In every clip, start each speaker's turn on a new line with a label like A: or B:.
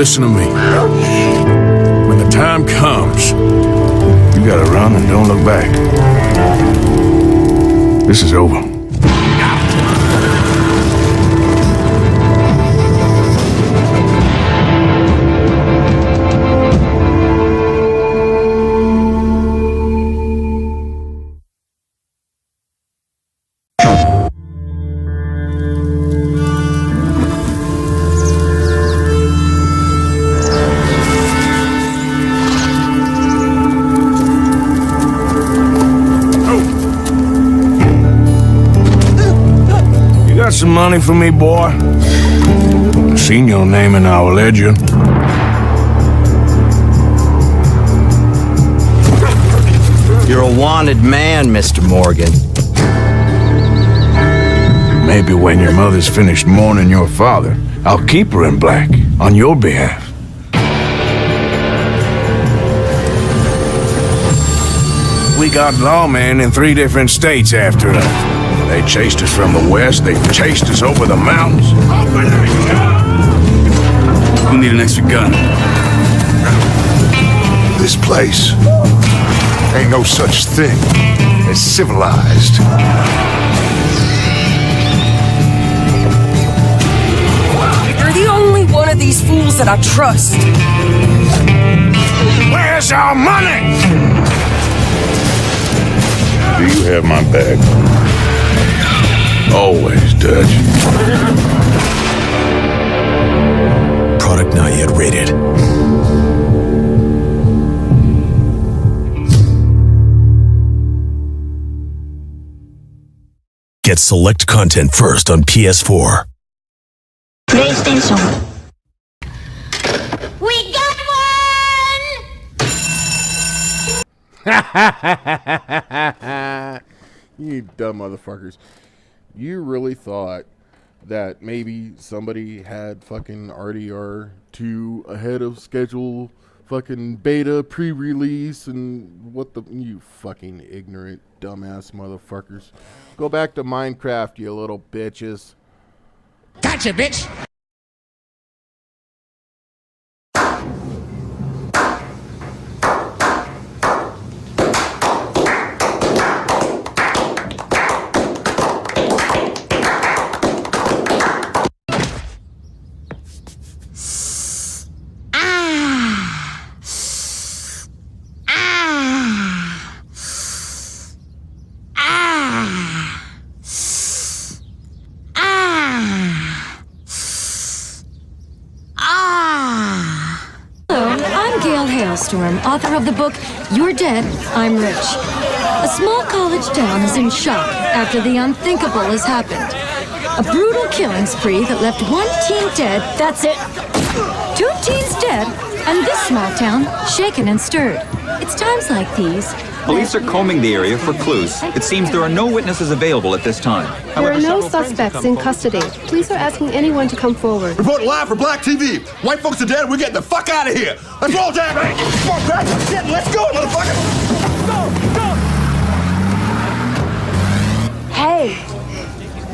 A: listen to me. When the time comes, you gotta run and don't look back. This is over. Got some money for me, boy? I've seen your name in our ledger.
B: You're a wanted man, Mr. Morgan.
A: Maybe when your mother's finished mourning your father, I'll keep her in black on your behalf. We got lawmen in 3 different states after us. They chased us from the west, they chased us over the mountains. Open the gun!
C: We'll need an extra gun.
A: This place ain't no such thing as civilized.
D: You're the only one of these fools that I trust.
A: Where's our money? Do you have my bag? Always, Dutch.
E: Product not yet rated. Get select content first on PS4.
F: PlayStation. We got one!
G: You dumb motherfuckers. You really thought that maybe somebody had fucking RDR2 ahead of schedule, fucking beta pre-release, and what the... You fucking ignorant, dumbass motherfuckers. Go back to Minecraft, you little bitches.
H: Gotcha, bitch!
I: Hailstorm, author of the book You're Dead, I'm Rich. A small college town is in shock after the unthinkable has happened. A brutal killing spree that left 1 teen dead, that's it. 2 teens dead, and this small town shaken and stirred. It's times like these.
J: Police are combing the area for clues. It seems there are no witnesses available at this time.
K: There are no suspects in custody. Police are asking anyone to come forward.
L: Report live for Black TV. White folks are dead. We're getting the fuck out of here. Let's roll, Jack. Let's go, motherfucker. Go.
M: Hey,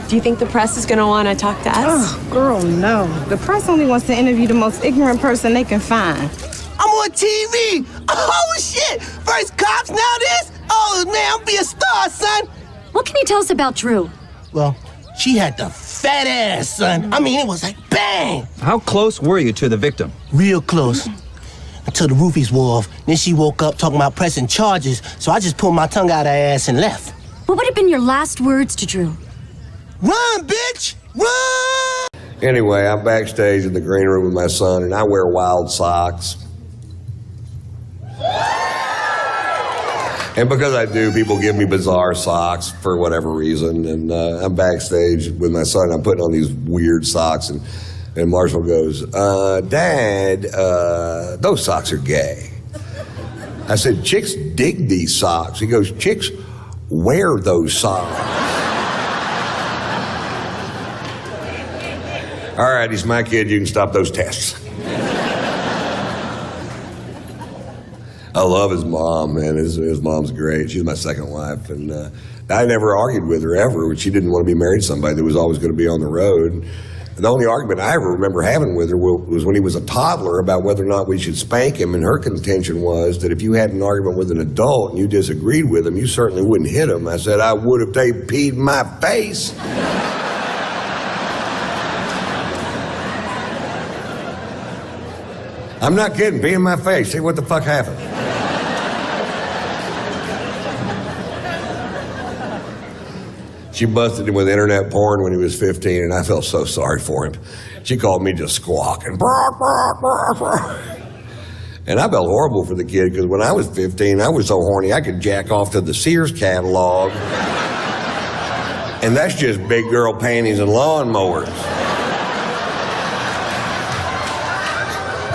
M: do you think the press is gonna want to talk to us?
N: Oh, girl, no. The press only wants to interview the most ignorant person they can find.
O: I'm on TV! Oh, shit! First cops, now this? Oh, man, I'm be a star, son!
I: What can you tell us about Drew?
O: Well, she had the fat ass, son. I mean, it was like bang!
J: How close were you to the victim?
O: Real close. Until the roofies wore off. Then she woke up talking about pressing charges, so I just pulled my tongue out of her ass and left.
I: What would have been your last words to Drew?
O: Run, bitch! Run!
P: Anyway, I'm backstage in the green room with my son, and I wear wild socks. And because I do, people give me bizarre socks for whatever reason. And I'm backstage with my son. I'm putting on these weird socks. And Marshall goes, Dad, those socks are gay. I said, chicks dig these socks. He goes, chicks wear those socks. All right, he's my kid. You can stop those tests. I love his mom, man. His mom's great. She's my second wife, and I never argued with her ever. She didn't want to be married to somebody that was always going to be on the road. The only argument I ever remember having with her was when he was a toddler about whether or not we should spank him, and her contention was that if you had an argument with an adult and you disagreed with him, you certainly wouldn't hit him. I said, I would if they peed in my face. I'm not kidding, pee in my face. See what the fuck happened. She busted him with internet porn when he was 15, and I felt so sorry for him. She called me just squawking. And I felt horrible for the kid, because when I was 15, I was so horny I could jack off to the Sears catalog. And that's just big girl panties and lawnmowers.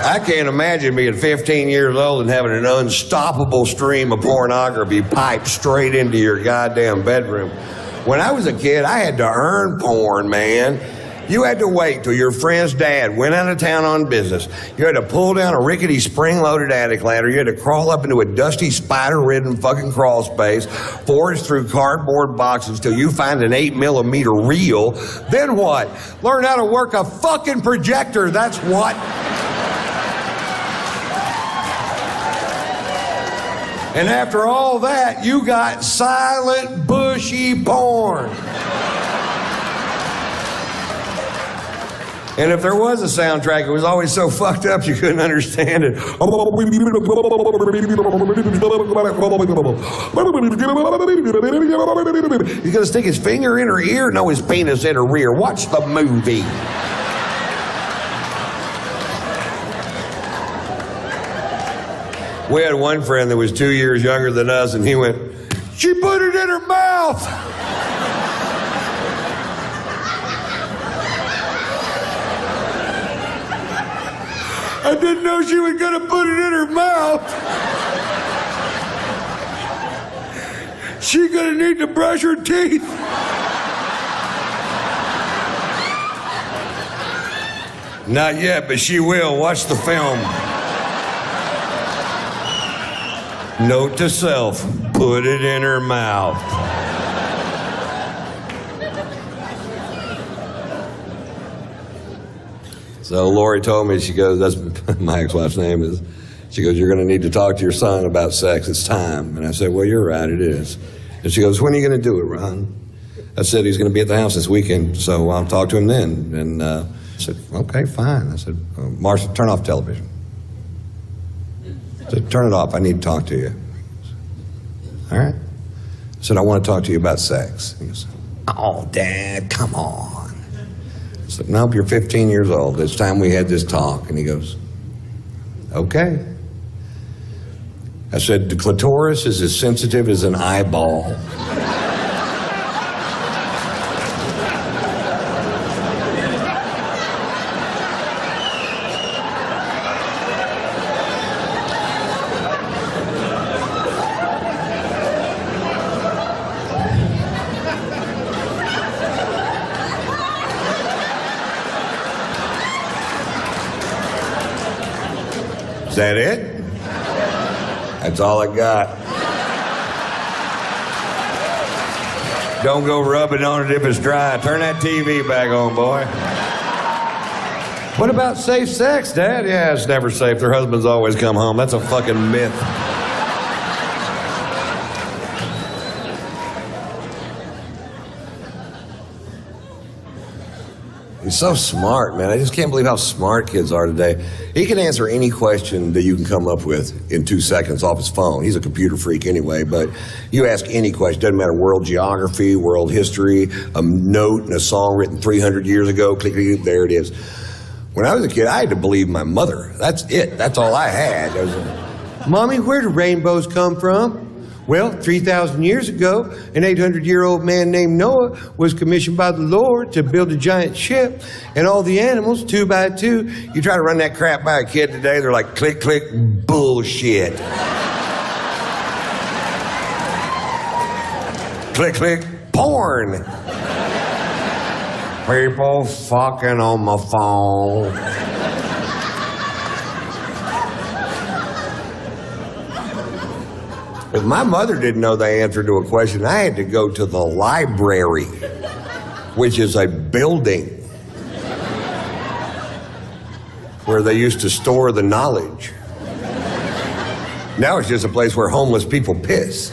P: I can't imagine being 15 years old and having an unstoppable stream of pornography piped straight into your goddamn bedroom. When I was a kid, I had to earn porn, man. You had to wait till your friend's dad went out of town on business. You had to pull down a rickety spring-loaded attic ladder. You had to crawl up into a dusty, spider-ridden fucking crawl space, forage through cardboard boxes till you find an 8mm reel. Then what? Learn how to work a fucking projector, that's what. And after all that, you got silent, bushy porn. And if there was a soundtrack, it was always so fucked up you couldn't understand it. He's gonna stick his finger in her ear? No, his penis in her rear. Watch the movie. We had one friend that was 2 years younger than us, and he went, "She put it in her mouth." I didn't know she was gonna put it in her mouth. She gonna need to brush her teeth. Not yet, but she will. Watch the film. Note to self, put it in her mouth. So Lori told me, she goes, that's my ex-wife's name is, she goes, you're going to need to talk to your son about sex. It's time. And I said, well, you're right, it is. And she goes, when are you going to do it, Ron? I said, he's going to be at the house this weekend, so I'll talk to him then. And I said, okay, fine. I said, Marcia, turn off television. I said, turn it off. I need to talk to you. All right. I said, I want to talk to you about sex. He goes, oh, Dad, come on. I said, nope, you're 15 years old. It's time we had this talk. And he goes, okay. I said, the clitoris is as sensitive as an eyeball. Is that it? That's all I got. Don't go rubbing on it if it's dry. Turn that TV back on, boy. What about safe sex, Dad? Yeah, it's never safe. Their husbands always come home. That's a fucking myth. He's so smart, man. I just can't believe how smart kids are today. He can answer any question that you can come up with in 2 seconds off his phone. He's a computer freak anyway, but you ask any question, doesn't matter, world geography, world history, a note in a song written 300 years ago, click, click, there it is. When I was a kid, I had to believe my mother. That's it. That's all I had. I was like, Mommy, where do rainbows come from? Well, 3,000 years ago, an 800-year-old man named Noah was commissioned by the Lord to build a giant ship, and all the animals, 2 by 2. You try to run that crap by a kid today, they're like, click, click, bullshit. Click, click, porn. People fucking on my phone. If my mother didn't know the answer to a question, I had to go to the library, which is a building. where they used to store the knowledge. Now it's just a place where homeless people piss.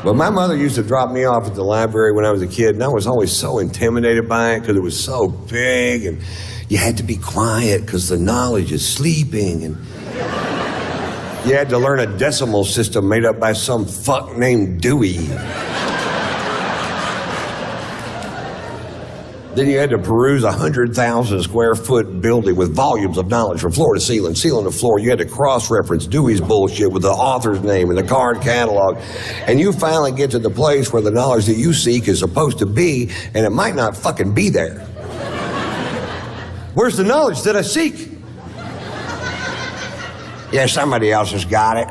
P: But my mother used to drop me off at the library when I was a kid, and I was always so intimidated by it because it was so big, and you had to be quiet because the knowledge is sleeping, and you had to learn a decimal system made up by some fuck named Dewey. Then you had to peruse a 100,000 square foot building with volumes of knowledge from floor to ceiling, ceiling to floor. You had to cross-reference Dewey's bullshit with the author's name and the card catalog. And you finally get to the place where the knowledge that you seek is supposed to be, and it might not fucking be there. Where's the knowledge that I seek? Yeah, somebody else has got it.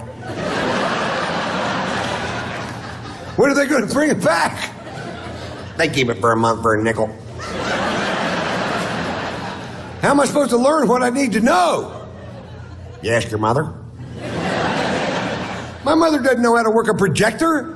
P: When are they going to bring it back? They keep it for a month for a nickel. How am I supposed to learn what I need to know? You ask your mother? My mother doesn't know how to work a projector.